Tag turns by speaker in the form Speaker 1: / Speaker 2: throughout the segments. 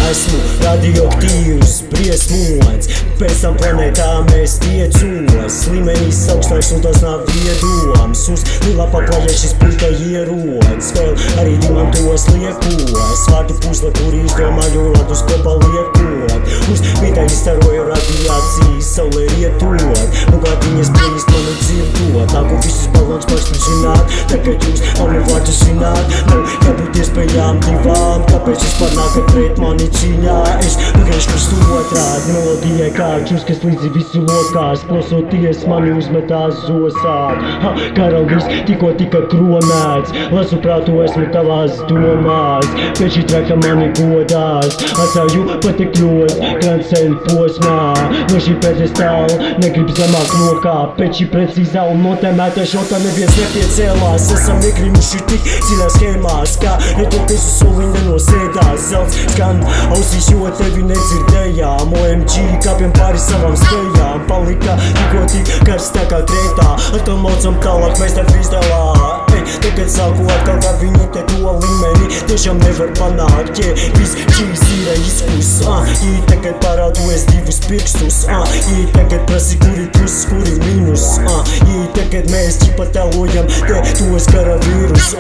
Speaker 1: Esmu radioaktīvs, briesmots, pēc tam planētā mēs tiecos. Līmenis augstāks un tas nav viedoms. Uz lila paklājē šis puika ierods. Vēl arī dimam tos liekos. Vārdu puzle, kur izdomāju ladus kopā liekot. Uz vietā izstaroju radiācijas, saulē rietot. Un gadiņas plīst manu dzirdot. Nāku visus balons pašpažināt. Tagad jūs manu vārdu zināt. Nav jābūt iespējām divām. Kāpēc vispār nākat pret mani cīņā? Es pagaišu kurstu otrād. Melodijai kā čuskas līdzi visu lokās. Klausoties mani uzmetās zosāt. Karalis tikko tika kromēts. Lasu prātu esmu tavās domās. Pēc šī traka mani godās. Atstāju patekļos krantceļu posmā. No šī pedestāla negrib zemāk lokā. Pēc šī precīzā un notēmēta šotā neviens nepiecēlās. Esam iekrimuši tik dziļās schēmās, kā retoties uz soli nenosēdās. Zelts skan ausīs, jo tevi nedzirdējām. OMG kāpjam pāri savām spējām. Palika tikko tik karstā kā Krētā. Atkal maucam tālāk, mēs tā freestylā. Tagad sāku atkal kā viņi te to līmeni tiešām nevar panākt. Viss šīs ir izkus. Tagad parādu es divus pirkstus. Tagad prasi kuri plus, kuri minus. Tagad mēs ķipa tēlojam te tos karavīrus.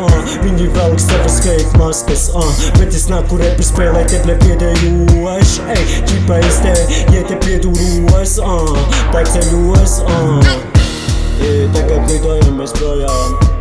Speaker 1: Viņi velk savas fake maskas. Bet es nāku repu spēlēt te piedejoši. Ķipa es te, ja te pieduros. Paceļos. Tagad lidojamies projām.